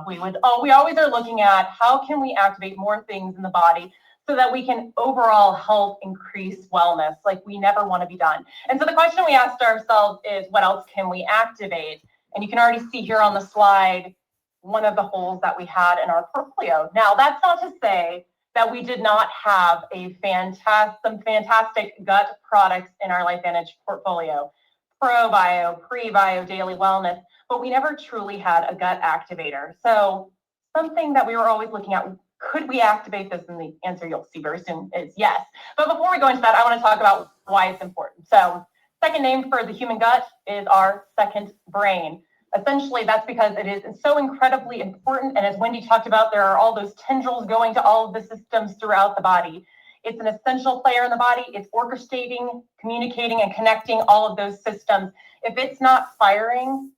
we always are looking at how can we activate more things in the body so that we can overall help increase wellness. Like, we never want to be done. And so the question we asked ourselves is, what else can we activate? And you can already see here on the slide one of the holes that we had in our portfolio. Now, that's not to say that we did not have some fantastic gut products in our LifeVantage portfolio, ProBio, PreBio, Daily Wellness, but we never truly had a gut activator. So something that we were always looking at, could we activate this? And the answer you'll see very soon is yes. But before we go into that, I want to talk about why it's important. So second name for the human gut is our second brain. Essentially, that's because it is so incredibly important. And as Wendy talked about, there are all those tendrils going to all of the systems throughout the body. It's an essential player in the body. It's orchestrating, communicating, and connecting all of those systems. If it's not firing,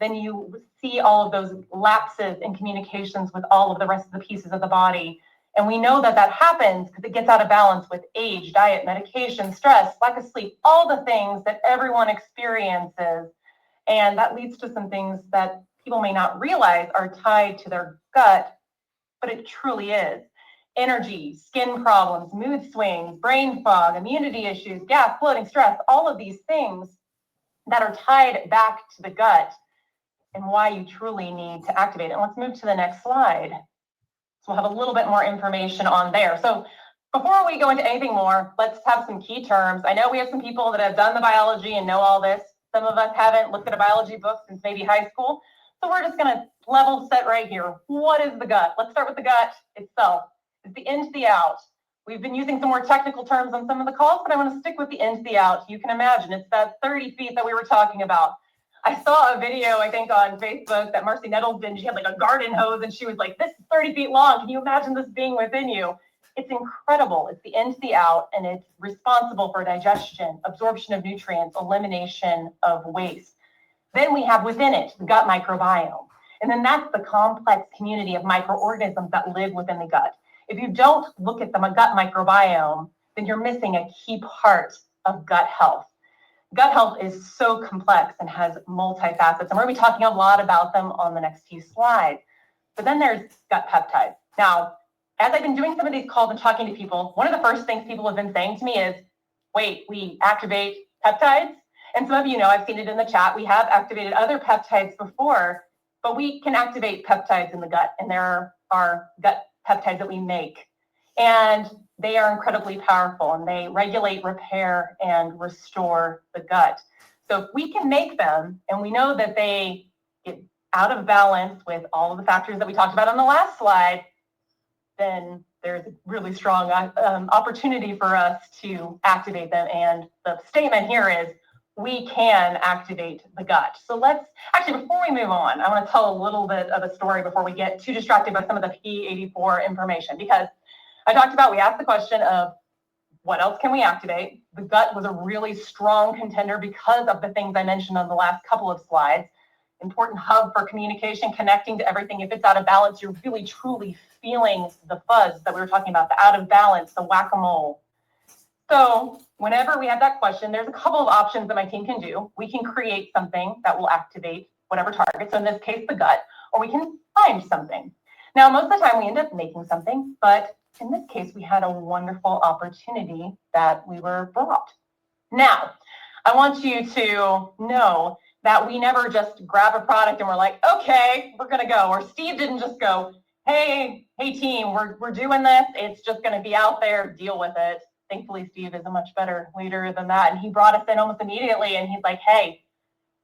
then you see all of those lapses in communications with all of the rest of the pieces of the body. And we know that happens because it gets out of balance with age, diet, medication, stress, lack of sleep, all the things that everyone experiences. And that leads to some things that people may not realize are tied to their gut, but it truly is. Energy, skin problems, mood swings, brain fog, immunity issues, gas, bloating, stress, all of these things that are tied back to the gut and why you truly need to activate it. And let's move to the next slide. So we'll have a little bit more information on there. So before we go into anything more, let's have some key terms. I know we have some people that have done the biology and know all this. Some of us haven't looked at a biology book since maybe high school. So we're just going to level set right here. What is the gut? Let's start with the gut itself. It's the in to the out. We've been using some more technical terms on some of the calls, but I want to stick with the in to the out. You can imagine it's that 30 feet that we were talking about. I saw a video, I think, on Facebook that Marcy Nettles did. She had like a garden hose and she was like, this is 30 feet long. Can you imagine this being within you? It's incredible. It's the in to the out, and it's responsible for digestion, absorption of nutrients, elimination of waste. Then we have within it the gut microbiome. And then that's the complex community of microorganisms that live within the gut. If you don't look at the gut microbiome, then you're missing a key part of gut health. Gut health is so complex and has multifacets, and we're going to be talking a lot about them on the next few slides. But then there's gut peptides. Now, as I've been doing some of these calls and talking to people, one of the first things people have been saying to me is, wait, we activate peptides? And some of you know, I've seen it in the chat, we have activated other peptides before, but we can activate peptides in the gut, and there are gut peptides that we make. And they are incredibly powerful, and they regulate, repair, and restore the gut. So if we can make them, and we know that they get out of balance with all of the factors that we talked about on the last slide, then there's a really strong opportunity for us to activate them. And the statement here is, we can activate the gut. So let's, actually, before we move on, I want to tell a little bit of a story before we get too distracted by some of the P84 information, because I talked about, we asked the question of what else can we activate? The gut was a really strong contender because of the things I mentioned on the last couple of slides. Important hub for communication, connecting to everything. If it's out of balance, you're really truly feeling the fuzz that we were talking about, the out of balance, the whack-a-mole. So whenever we have that question, there's a couple of options that my team can do. We can create something that will activate whatever target. So in this case, the gut, or we can find something. Now, most of the time we end up making something, but in this case, we had a wonderful opportunity that we were brought. Now, I want you to know that we never just grab a product and we're like, okay, we're going to go. Or Steve didn't just go, hey team, we're doing this. It's just going to be out there, deal with it. Thankfully, Steve is a much better leader than that. And he brought us in almost immediately. And he's like, hey,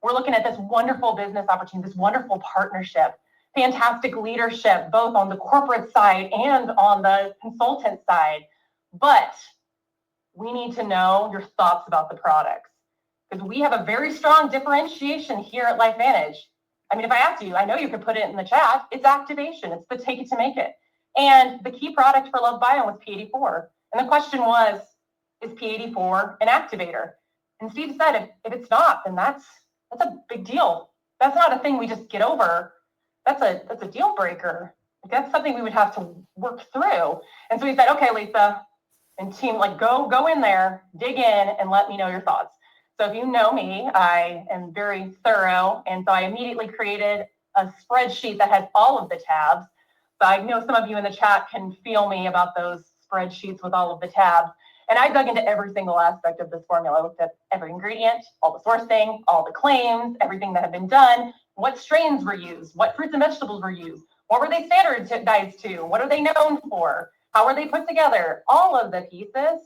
we're looking at this wonderful business opportunity, this wonderful partnership, fantastic leadership, both on the corporate side and on the consultant side. But we need to know your thoughts about the products, because we have a very strong differentiation here at LifeVantage. I mean, if I asked you, I know you could put it in the chat, it's activation. It's the take it to make it. And the key product for LoveBiome was P84. And the question was, is P84 an activator? And Steve said, if it's not, then that's a big deal. That's not a thing we just get over. That's a deal breaker. That's something we would have to work through. And so he said, okay, Lisa and team, like go in there, dig in, and let me know your thoughts. So if you know me, I am very thorough. And so I immediately created a spreadsheet that has all of the tabs. So I know some of you in the chat can feel me about those spreadsheets with all of the tabs. And I dug into every single aspect of this formula. I looked at every ingredient, all the sourcing, all the claims, everything that had been done, what strains were used, what fruits and vegetables were used, what were they standardized to, what are they known for, how were they put together, all of the pieces.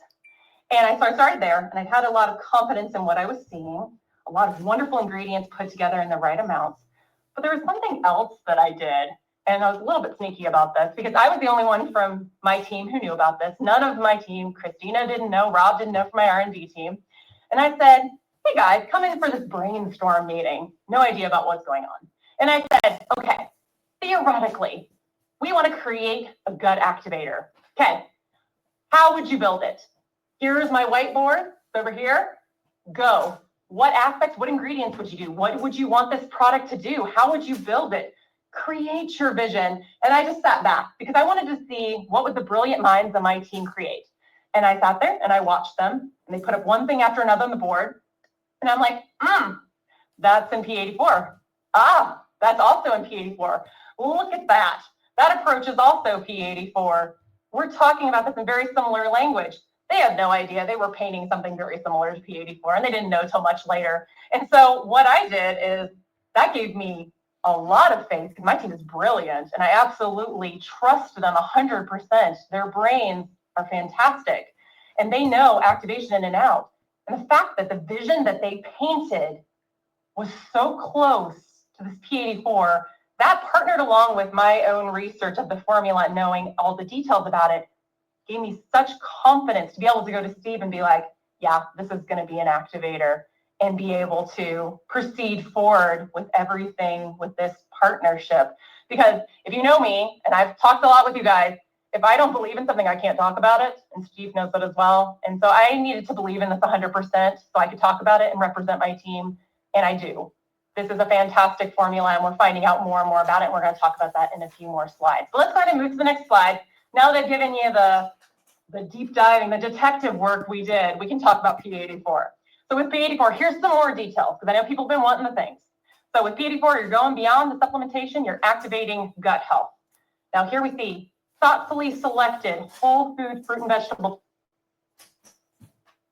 And so I started there, and I had a lot of confidence in what I was seeing, a lot of wonderful ingredients put together in the right amounts. But there was something else that I did, and I was a little bit sneaky about this because I was the only one from my team who knew about this. None of my team, Christina didn't know, Rob didn't know from my R&D team. And I said, hey guys, come in for this brainstorm meeting. No idea about what's going on. And I said, okay, theoretically, we want to create a gut activator. Okay, how would you build it? Here's my whiteboard over here. Go. What aspects, what ingredients would you do? What would you want this product to do? How would you build it? Create your vision. And I just sat back because I wanted to see what would the brilliant minds of my team create. And I sat there and I watched them, and they put up one thing after another on the board. And I'm like, that's in P84. Ah, that's also in P84. Look at that. That approach is also P84. We're talking about this in very similar language. They had no idea. They were painting something very similar to P84, and they didn't know till much later. And so what I did is that gave me a lot of faith because my team is brilliant, and I absolutely trust them 100%. Their brains are fantastic, and they know activation in and out. And the fact that the vision that they painted was so close to this P84, that partnered along with my own research of the formula, knowing all the details about it, gave me such confidence to be able to go to Steve and be like, yeah, this is going to be an activator, and be able to proceed forward with everything with this partnership. Because if you know me, and I've talked a lot with you guys, if I don't believe in something, I can't talk about it. And Steve knows that as well. And so I needed to believe in this 100% so I could talk about it and represent my team. And I do. This is a fantastic formula, and we're finding out more and more about it. We're going to talk about that in a few more slides. So let's go ahead and move to the next slide. Now that I've given you the deep diving, the detective work we did, we can talk about P84. So with P84, here's some more details, because I know people have been wanting the things. So with P84, you're going beyond the supplementation, you're activating gut health. Now here we see thoughtfully selected whole food, fruit, and vegetable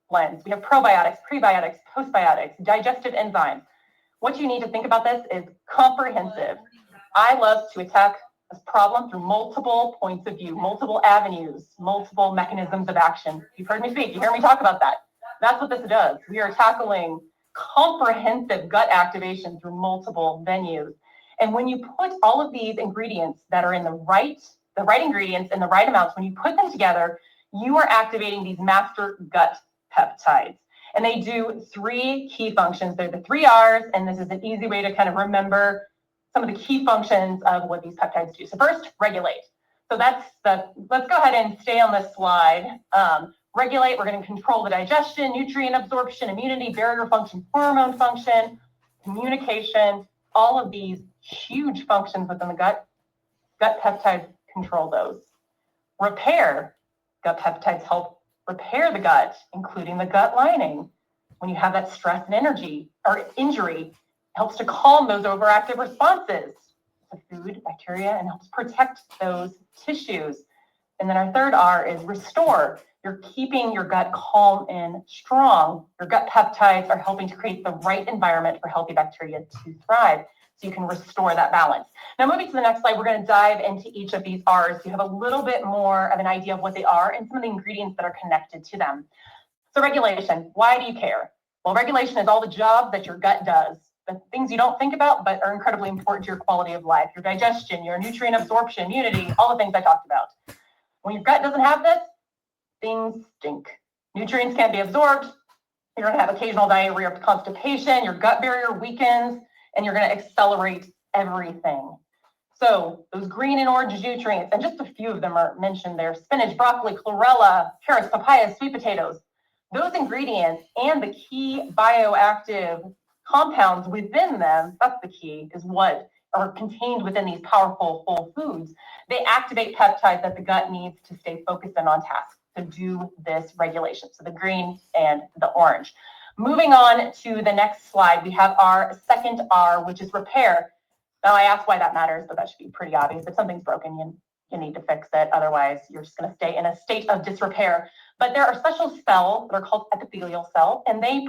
blends. We have probiotics, prebiotics, postbiotics, digestive enzymes. What you need to think about this is comprehensive. I love to attack this problem through multiple points of view, multiple avenues, multiple mechanisms of action. You've heard me speak. You hear me talk about that. That's what this does. We are tackling comprehensive gut activation through multiple venues. And when you put all of these ingredients that are in the right ingredients in the right amounts, when you put them together, you are activating these master gut peptides. And they do three key functions. They're the 3 R's, and this is an easy way to kind of remember some of the key functions of what these peptides do. So first, regulate. So let's go ahead and stay on this slide. Regulate, we're going to control the digestion, nutrient absorption, immunity, barrier function, hormone function, communication, all of these huge functions within the gut. Gut peptides control those. Repair, gut peptides help repair the gut, including the gut lining. When you have that stress and injury, it helps to calm those overactive responses to food, bacteria, and helps protect those tissues. And then our third R is restore. You're keeping your gut calm and strong. Your gut peptides are helping to create the right environment for healthy bacteria to thrive, so you can restore that balance. Now, moving to the next slide, we're going to dive into each of these R's. You have a little bit more of an idea of what they are and some of the ingredients that are connected to them. So regulation, why do you care? Well, regulation is all the jobs that your gut does, the things you don't think about but are incredibly important to your quality of life, your digestion, your nutrient absorption, immunity, all the things I talked about. When your gut doesn't have this, things stink. Nutrients can't be absorbed. You're going to have occasional diarrhea or constipation. Your gut barrier weakens, and you're going to accelerate everything. So those green and orange nutrients, and just a few of them are mentioned there: spinach, broccoli, chlorella, carrots, papaya, sweet potatoes. Those ingredients and the key bioactive compounds within them, that's the key, is what are contained within these powerful whole foods. They activate peptides that the gut needs to stay focused and on task to do this regulation. So the green and the orange. Moving on to the next slide, we have our second R, which is repair. Now, I asked why that matters, but that should be pretty obvious. If something's broken, you need to fix it. Otherwise, you're just going to stay in a state of disrepair. But there are special cells that are called epithelial cells, and they're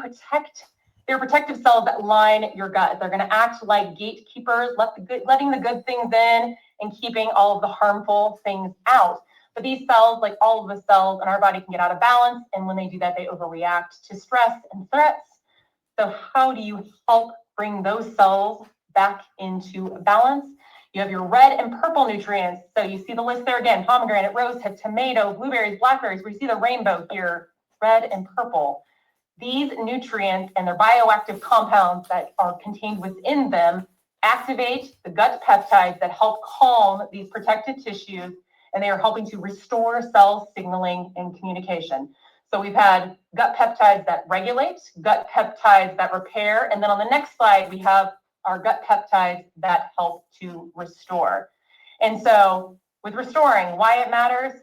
protective cells that line your gut. They're going to act like gatekeepers, letting the good things in and keeping all of the harmful things out. But these cells, like all of the cells in our body, can get out of balance. And when they do that, they overreact to stress and threats. So how do you help bring those cells back into balance? You have your red and purple nutrients. So you see the list there again: pomegranate, rosehip, tomato, blueberries, blackberries. We see the rainbow here, red and purple. These nutrients and their bioactive compounds that are contained within them activate the gut peptides that help calm these protected tissues, and they are helping to restore cell signaling and communication. So we've had gut peptides that regulate, gut peptides that repair, and then on the next slide, we have our gut peptides that help to restore. And so with restoring, why it matters: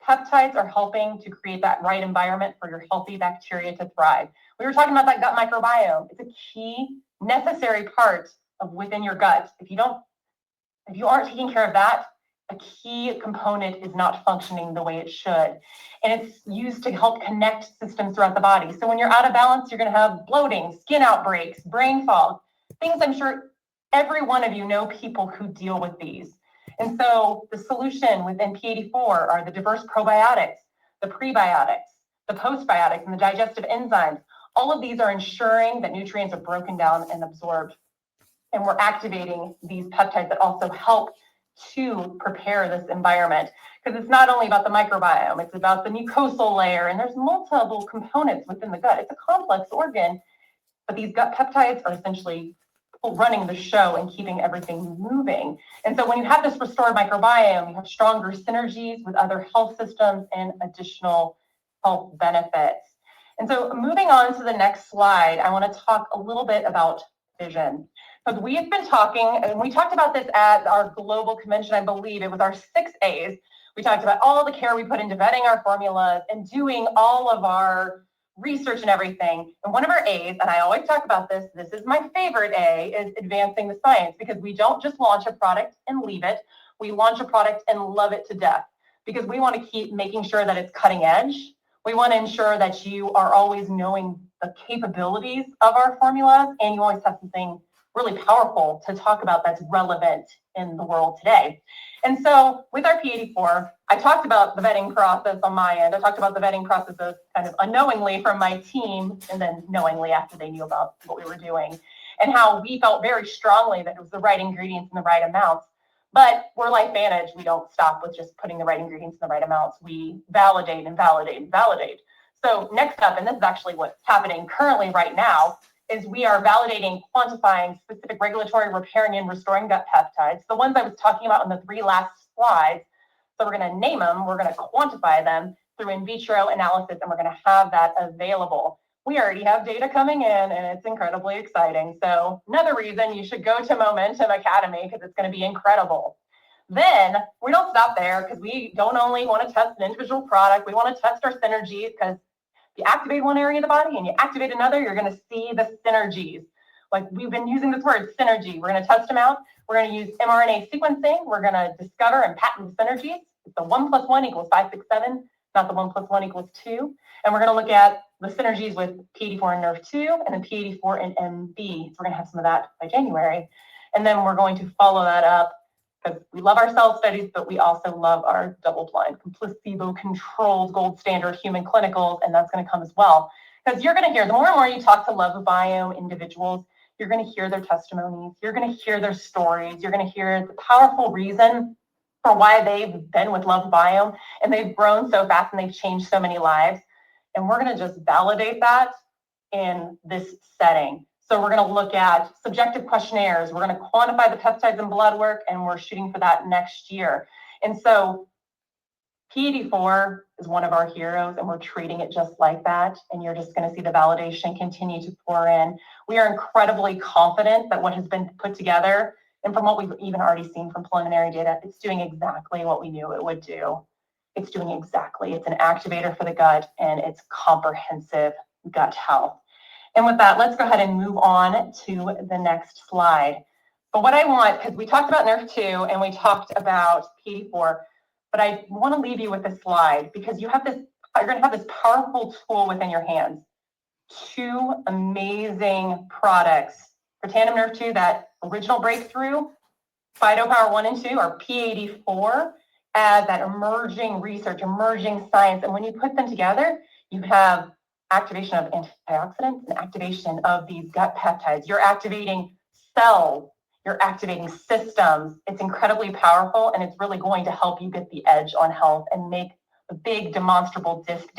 peptides are helping to create that right environment for your healthy bacteria to thrive. We were talking about that gut microbiome. It's a key, necessary part of within your gut. If you aren't taking care of that, a key component is not functioning the way it should. And it's used to help connect systems throughout the body. So when you're out of balance, you're going to have bloating, skin outbreaks, brain fog, things I'm sure every one of you know people who deal with these. And so the solution within P84 are the diverse probiotics, the prebiotics, the postbiotics, and the digestive enzymes. All of these are ensuring that nutrients are broken down and absorbed. And we're activating these peptides that also help to prepare this environment, because it's not only about the microbiome, it's about the mucosal layer, and there's multiple components within the gut. It's a complex organ, but these gut peptides are essentially running the show and keeping everything moving. And so when you have this restored microbiome, you have stronger synergies with other health systems and additional health benefits. And so moving on to the next slide, I want to talk a little bit about vision. Because we have been talking, and we talked about this at our global convention, I believe it was our 6 A's. We talked about all the care we put into vetting our formulas and doing all of our research and everything. And one of our A's, and I always talk about this is my favorite A, is advancing the science, because we don't just launch a product and leave it. We launch a product and love it to death, because we want to keep making sure that it's cutting edge. We want to ensure that you are always knowing the capabilities of our formulas, and you always have something really powerful to talk about that's relevant in the world today. And so with our P84, I talked about the vetting process on my end. I talked about the vetting processes kind of unknowingly from my team, and then knowingly after they knew about what we were doing, and how we felt very strongly that it was the right ingredients in the right amounts. But we're LifeVantage. We don't stop with just putting the right ingredients in the right amounts. We validate and validate and validate. So next up, and this is actually what's happening currently right now, is we are validating, quantifying specific regulatory, repairing, and restoring gut peptides, the ones I was talking about in the 3 last slides. So we're going to name them, we're going to quantify them through in vitro analysis, and we're going to have that available. We already have data coming in, and it's incredibly exciting. So another reason you should go to Momentum Academy, because it's going to be incredible. Then we don't stop there, because we don't only want to test an individual product, we want to test our synergies, because you activate one area of the body and you activate another, you're going to see the synergies. Like we've been using this word synergy. We're going to test them out. We're going to use mRNA sequencing. We're going to discover and patent synergies. It's the 1 + 1 = 5, 6, 7, not the 1 + 1 = 2. And we're going to look at the synergies with P84 and NERV2, and then P84 and MB. So we're going to have some of that by January. And then we're going to follow that up, because we love our cell studies, but we also love our double-blind, placebo-controlled, gold standard human clinicals, and that's going to come as well. Because you're going to hear, the more and more you talk to LifeVantage individuals, you're going to hear their testimonies, you're going to hear their stories, you're going to hear the powerful reason for why they've been with LifeVantage, and they've grown so fast and they've changed so many lives. And we're going to just validate that in this setting. So we're going to look at subjective questionnaires. We're going to quantify the peptides in blood work, and we're shooting for that next year. And so P84 is one of our heroes, and we're treating it just like that. And you're just going to see the validation continue to pour in. We are incredibly confident that what has been put together, and from what we've even already seen from preliminary data, it's doing exactly what we knew it would do. It's doing exactly. It's an activator for the gut, and it's comprehensive gut health. And with that, let's go ahead and move on to the next slide. But what I want, because we talked about Nerve2 and we talked about P84, but I want to leave you with this slide because you're going to have this powerful tool within your hands. 2 amazing products for Tandem Nerve2, that original breakthrough, PhytoPower 1 and 2, or P84, as that emerging research, emerging science. And when you put them together, you have activation of antioxidants and activation of these gut peptides. You're activating cells, you're activating systems. It's incredibly powerful, and it's really going to help you get the edge on health and make a big demonstrable difference